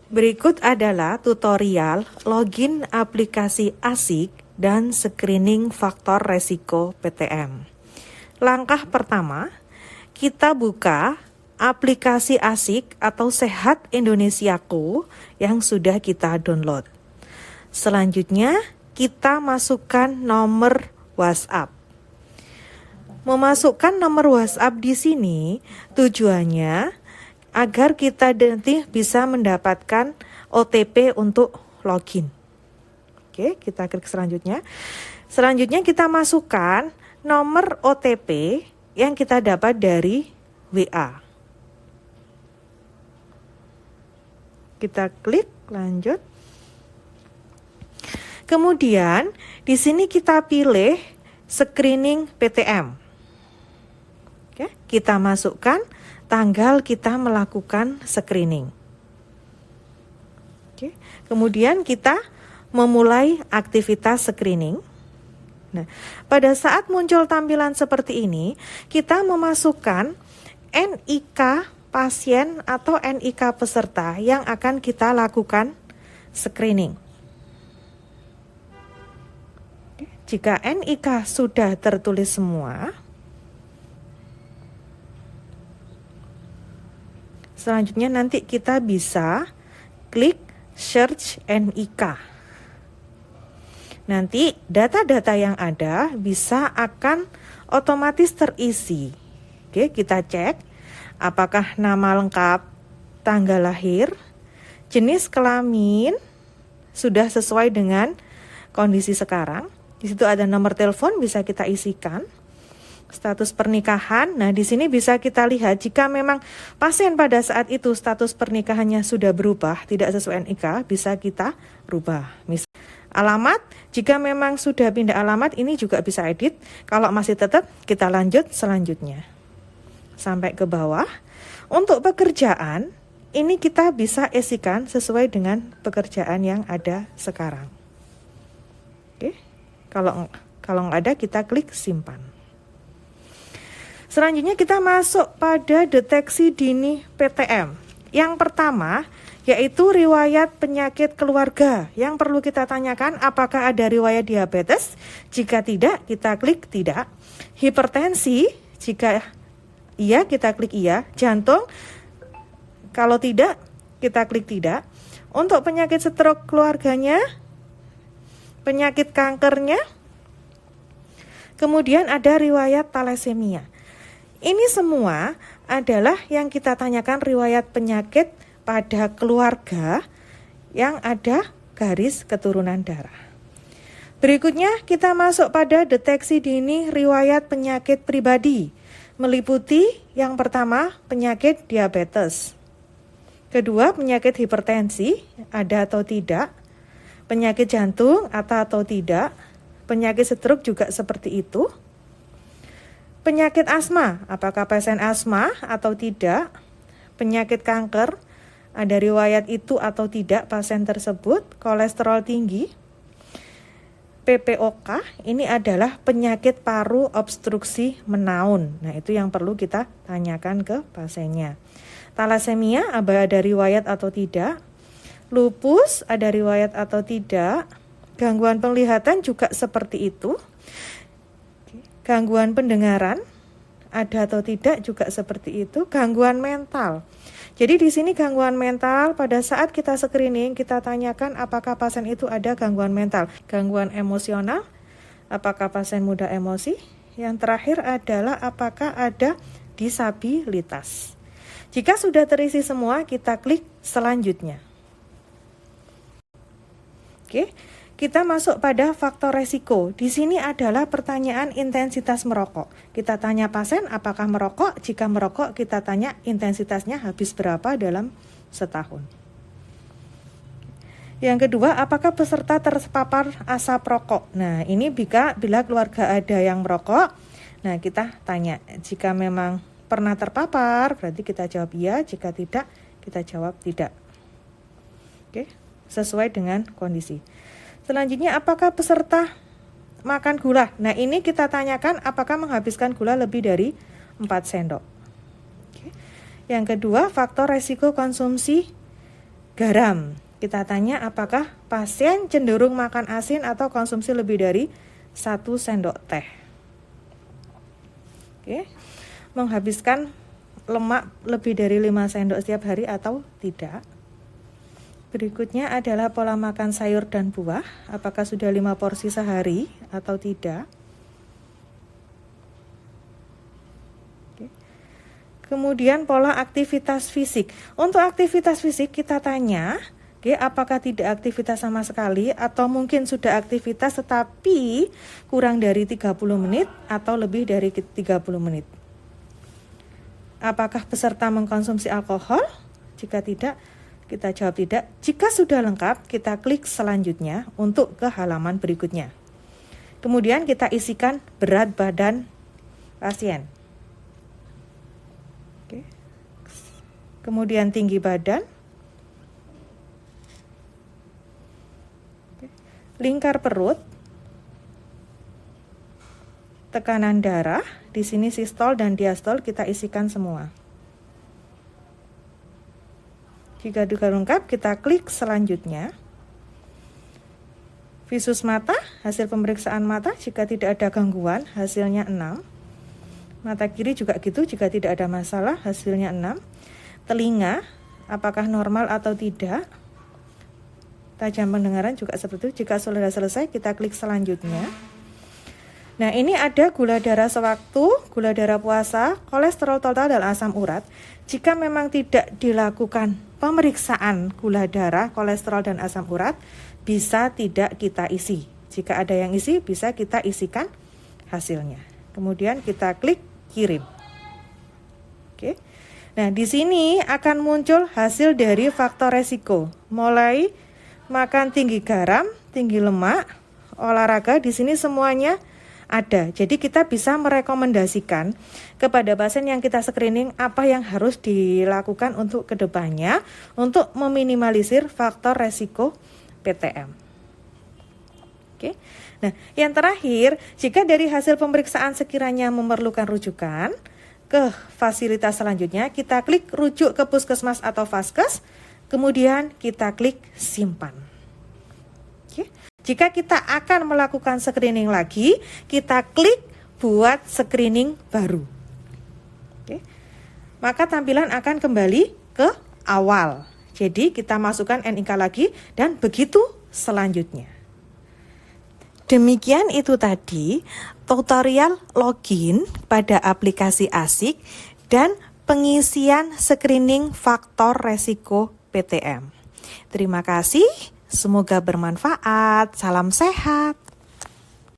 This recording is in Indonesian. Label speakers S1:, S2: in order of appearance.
S1: Berikut adalah tutorial login aplikasi ASIK dan screening faktor resiko PTM. Langkah pertama, kita buka aplikasi ASIK atau Sehat Indonesiaku yang sudah kita download. Selanjutnya, kita masukkan nomor WhatsApp. Memasukkan nomor WhatsApp di sini tujuannya agar kita nanti bisa mendapatkan OTP untuk login. Oke, kita klik selanjutnya. Selanjutnya kita masukkan nomor OTP yang kita dapat dari WA. Kita klik lanjut. Kemudian di sini kita pilih screening PTM. Oke, kita masukkan tanggal kita melakukan screening. Oke, kemudian kita memulai aktivitas screening. Nah, pada saat muncul tampilan seperti ini, kita memasukkan NIK pasien atau NIK peserta yang akan kita lakukan screening. Jika NIK sudah tertulis semua, selanjutnya nanti kita bisa klik search NIK. Nanti data-data yang ada bisa akan otomatis terisi. Oke, kita cek apakah nama lengkap, tanggal lahir, jenis kelamin sudah sesuai dengan kondisi sekarang. Di situ ada nomor telepon bisa kita isikan. Status pernikahan. Nah, di sini bisa kita lihat jika memang pasien pada saat itu status pernikahannya sudah berubah, tidak sesuai NIK, bisa kita rubah. Misal alamat, jika memang sudah pindah alamat, ini juga bisa edit. Kalau masih tetap, kita lanjut selanjutnya. Sampai ke bawah. Untuk pekerjaan, ini kita bisa isikan sesuai dengan pekerjaan yang ada sekarang. Oke. Kalau nggak ada, kita klik simpan. Selanjutnya kita masuk pada deteksi dini PTM. Yang pertama yaitu riwayat penyakit keluarga. Yang perlu kita tanyakan apakah ada riwayat diabetes. Jika tidak, kita klik tidak. Hipertensi, jika iya kita klik iya. Jantung, kalau tidak kita klik tidak. Untuk penyakit stroke keluarganya, penyakit kankernya, kemudian ada riwayat talasemia. Ini semua adalah yang kita tanyakan riwayat penyakit pada keluarga yang ada garis keturunan darah. Berikutnya kita masuk pada deteksi dini riwayat penyakit pribadi. Meliputi yang pertama penyakit diabetes. Kedua penyakit hipertensi, ada atau tidak. Penyakit jantung atau tidak, penyakit stroke juga seperti itu. Penyakit asma, apakah pasien asma atau tidak. Penyakit kanker, ada riwayat itu atau tidak pasien tersebut. Kolesterol tinggi. PPOK, ini adalah penyakit paru obstruksi menaun. Nah, itu yang perlu kita tanyakan ke pasiennya. Talasemia, ada riwayat atau tidak. Lupus, ada riwayat atau tidak. Gangguan penglihatan juga seperti itu. Gangguan pendengaran, ada atau tidak juga seperti itu. Gangguan mental. Jadi di sini gangguan mental, pada saat kita screening, kita tanyakan apakah pasien itu ada gangguan mental. Gangguan emosional, apakah pasien mudah emosi. Yang terakhir adalah apakah ada disabilitas. Jika sudah terisi semua, kita klik selanjutnya. Oke, kita masuk pada faktor resiko. Di sini adalah pertanyaan intensitas merokok. Kita tanya pasien apakah merokok. Jika merokok, kita tanya intensitasnya habis berapa dalam setahun. Yang kedua, apakah peserta terpapar asap rokok? Nah, ini bila keluarga ada yang merokok. Nah, kita tanya. Jika memang pernah terpapar, berarti kita jawab iya. Jika tidak, kita jawab tidak. Oke. Sesuai dengan kondisi. Selanjutnya, apakah peserta makan gula? Nah, ini kita tanyakan apakah menghabiskan gula lebih dari 4 sendok. Oke. Yang kedua, faktor resiko konsumsi garam. Kita tanya apakah pasien cenderung makan asin atau konsumsi lebih dari 1 sendok teh. Oke. Menghabiskan lemak lebih dari 5 sendok setiap hari atau tidak. Berikutnya adalah pola makan sayur dan buah. Apakah sudah 5 porsi sehari atau tidak. Kemudian pola aktivitas fisik. Untuk aktivitas fisik kita tanya, apakah tidak aktivitas sama sekali atau mungkin sudah aktivitas tetapi kurang dari 30 menit atau lebih dari 30 menit. Apakah peserta mengkonsumsi alkohol? Jika tidak, kita jawab tidak. Jika sudah lengkap, kita klik selanjutnya untuk ke halaman berikutnya. Kemudian kita isikan berat badan pasien. Kemudian tinggi badan, lingkar perut, tekanan darah, di sini sistol dan diastol kita isikan semua. Jika sudah lengkap, kita klik selanjutnya. Visus mata, hasil pemeriksaan mata, jika tidak ada gangguan, hasilnya 6. Mata kiri juga gitu, jika tidak ada masalah, hasilnya 6. Telinga, apakah normal atau tidak? Tajam pendengaran juga seperti itu. Jika sudah selesai, kita klik selanjutnya. Nah, ini ada gula darah sewaktu, gula darah puasa, kolesterol total dan asam urat. Jika memang tidak dilakukan pemeriksaan gula darah, kolesterol dan asam urat, bisa tidak kita isi. Jika ada yang isi, bisa kita isikan hasilnya. Kemudian kita klik kirim. Oke. Nah, di sini akan muncul hasil dari faktor resiko. Mulai makan tinggi garam, tinggi lemak, olahraga, di sini semuanya ada. Jadi kita bisa merekomendasikan kepada pasien yang kita screening apa yang harus dilakukan untuk kedepannya untuk meminimalisir faktor resiko PTM. Oke. Nah, yang terakhir, jika dari hasil pemeriksaan sekiranya memerlukan rujukan ke fasilitas selanjutnya, kita klik rujuk ke puskesmas atau vaskes, kemudian kita klik simpan. Oke. Jika kita akan melakukan screening lagi, kita klik buat screening baru. Oke. Maka tampilan akan kembali ke awal. Jadi kita masukkan NIK lagi dan begitu selanjutnya. Demikian itu tadi tutorial login pada aplikasi ASIK dan pengisian screening faktor resiko PTM. Terima kasih, semoga bermanfaat. Salam sehat.